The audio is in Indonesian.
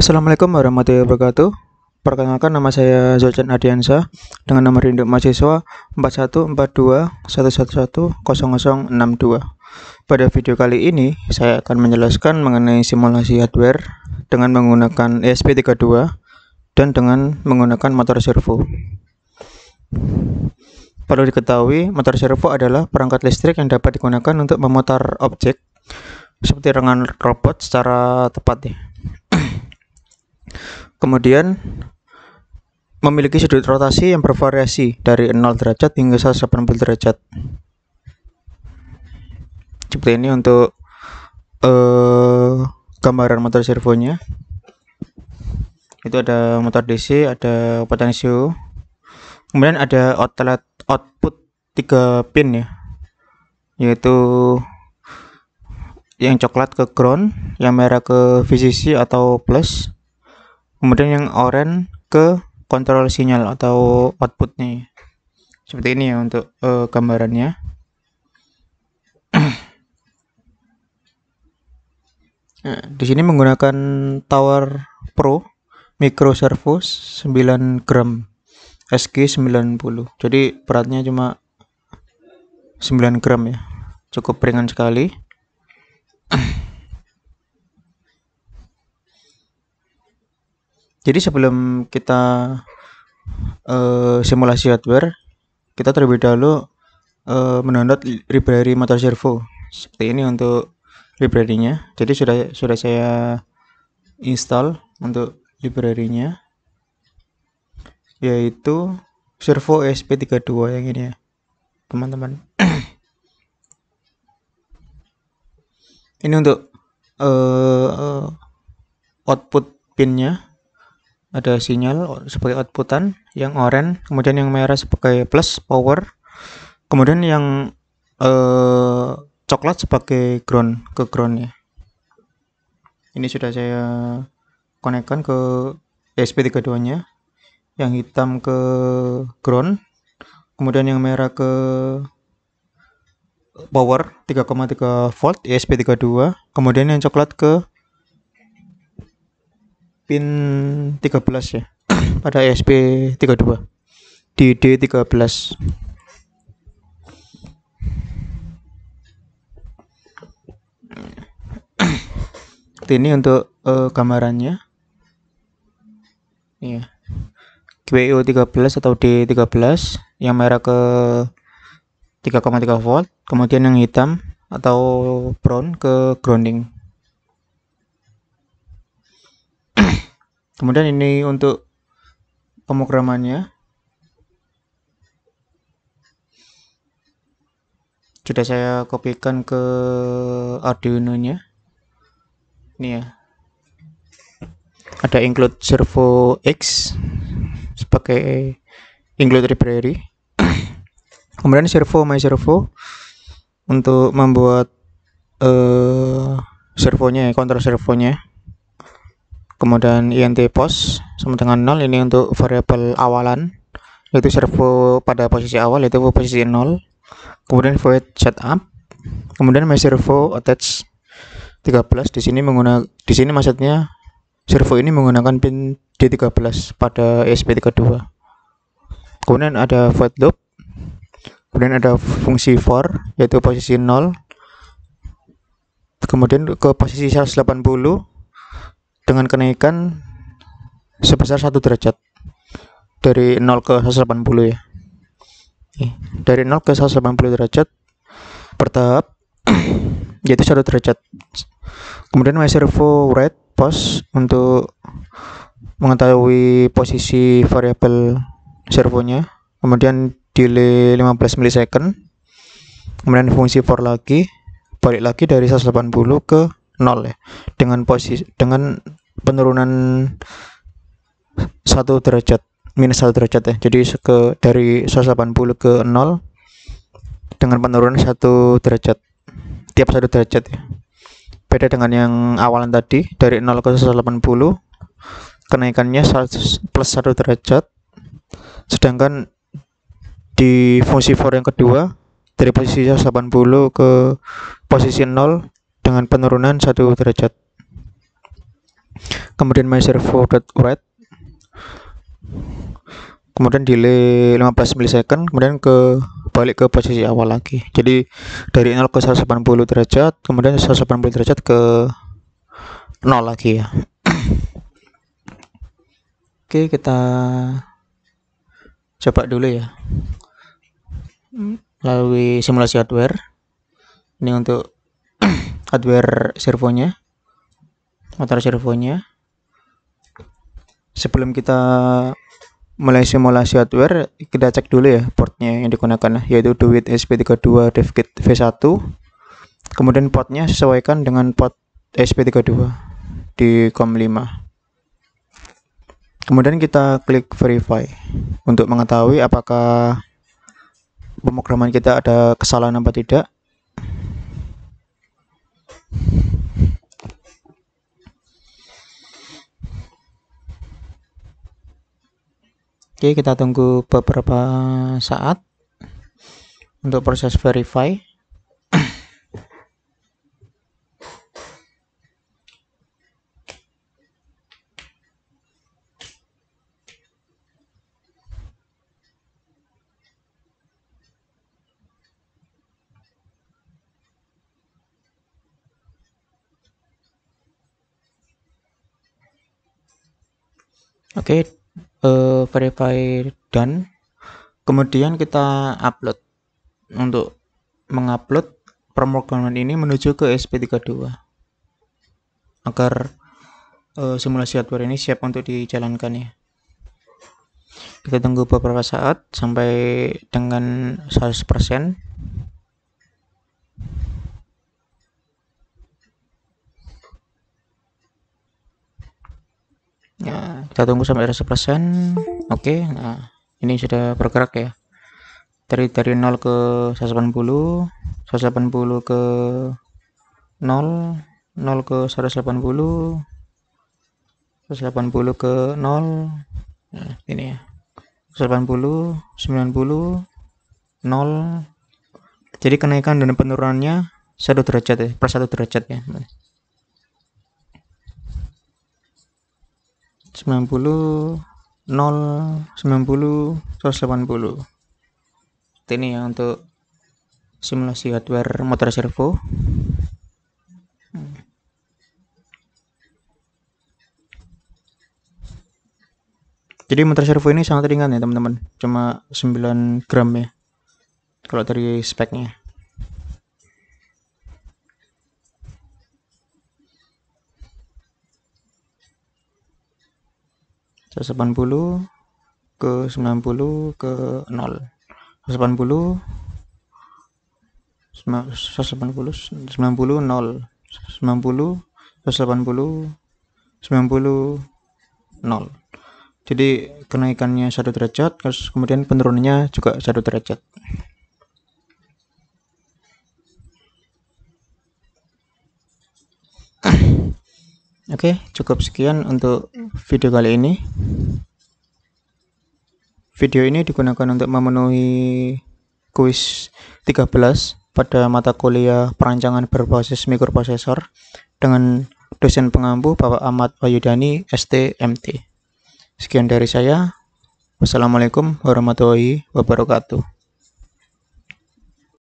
Assalamualaikum warahmatullahi wabarakatuh. Perkenalkan, nama saya Zolcan Adiansa dengan nomor induk mahasiswa 414211100062. Pada video kali ini saya akan menjelaskan mengenai simulasi hardware dengan menggunakan ESP32 dan dengan menggunakan motor servo. Perlu diketahui, motor servo adalah perangkat listrik yang dapat digunakan untuk memutar objek seperti rengan robot secara tepat. Kemudian memiliki sudut rotasi yang bervariasi dari 0 derajat hingga 180 derajat. Seperti ini untuk gambaran motor servonya. Itu ada motor DC, ada potensio. Kemudian ada output 3 pin ya. Yaitu yang coklat ke ground, yang merah ke VCC atau plus. Kemudian yang oranye ke kontrol sinyal atau outputnya. Seperti ini ya untuk gambarannya. Nah, di sini menggunakan Tower Pro Micro Servo 9 gram SG90. Jadi beratnya cuma 9 gram ya. Cukup ringan sekali. Jadi sebelum kita simulasi hardware, kita terlebih dahulu mendownload library motor servo. Seperti ini untuk library-nya. Jadi sudah saya install untuk library-nya, yaitu servo ESP32 yang ini ya, teman-teman. Ini untuk output pinnya. Ada sinyal sebagai outputan, yang oranye, kemudian yang merah sebagai plus power, kemudian yang coklat sebagai ground, ke ground ya. Ini sudah saya konekkan ke ESP32 nya, yang hitam ke ground, kemudian yang merah ke power 3,3 volt ESP32, kemudian yang coklat ke pin 13 ya pada ESP32 di D13. Ini untuk gambarannya ya, QEO 13 atau D13, yang merah ke 3,3 volt, kemudian yang hitam atau brown ke grounding. Kemudian ini untuk pemrogramannya. Sudah saya kopikan ke Arduino-nya. Ini ya. Ada include servo X sebagai include library. Kemudian servo my servo untuk membuat servonya, kontrol servonya. Kemudian int pos sama dengan 0, ini untuk variabel awalan, yaitu servo pada posisi awal, yaitu posisi 0. Kemudian void setup, kemudian my servo attach 13. Di sini maksudnya servo ini menggunakan pin D13 pada ESP32. Kemudian ada void loop, kemudian ada fungsi for, yaitu posisi 0, kemudian ke posisi 180 dengan kenaikan sebesar 1 derajat dari 0 ke 180 ya. Dari 0 ke 180 derajat bertahap yaitu 1 derajat. Kemudian my servo read pos untuk mengetahui posisi variabel servonya, kemudian delay 15 milisecond, kemudian fungsi for lagi, balik lagi dari 180 ke 0 ya, dengan penurunan 1 derajat, minus 1 derajat ya. Jadi dari 180 ke 0 dengan penurunan 1 derajat tiap 1 derajat ya. Beda dengan yang awalan tadi, dari 0 ke 180 kenaikannya plus 1 derajat, sedangkan di fungsi for yang kedua dari posisi 180 ke posisi 0 dengan penurunan 1 derajat. kemudian myservo.write, kemudian delay 15 millisecond, kemudian balik ke posisi awal lagi. Jadi dari 0 ke 180 derajat, kemudian 180 derajat ke 0 lagi ya. Oke, kita coba dulu ya melalui simulasi hardware. Ini untuk hardware servonya, motor servonya. Sebelum kita mulai simulasi hardware, kita cek dulu ya portnya yang digunakan, yaitu Duit SP32 DevKit V1. Kemudian portnya sesuaikan dengan port SP32 di COM5. Kemudian kita klik verify untuk mengetahui apakah pemrograman kita ada kesalahan apa tidak. Oke, kita tunggu beberapa saat untuk proses verify. Oke, verify done. Kemudian kita upload. Untuk mengupload pemrograman ini menuju ke SP32 agar simulasi hardware ini siap untuk dijalankan ya. Kita tunggu beberapa saat sampai dengan 100%. Ya, kita tunggu sampai 100%. Oke, nah ini sudah bergerak ya. Dari 0 ke 180, 180 ke 0, 0 ke 180, 180 ke 0. Nah, ini ya. 180, 90, 0. Jadi kenaikan dan penurunannya 1 derajat ya, per 1 derajat ya. 90, 0, 90, 180. Ini ya untuk simulasi hardware motor servo. Jadi motor servo ini sangat ringan ya teman-teman, cuma 9 gram ya kalau dari speknya. (180) ke 90 ke 0, 180, 180, 90, 0, 90, 180, 90, 0. Jadi kenaikannya 1 derajat, kemudian penurunannya juga 1 derajat. Oke, cukup sekian untuk video kali ini. Video ini digunakan untuk memenuhi kuis 13 pada mata kuliah perancangan berbasis mikroprosesor dengan dosen pengampu Bapak Ahmad Wahyudani, ST.MT. Sekian dari saya. Wassalamualaikum warahmatullahi wabarakatuh.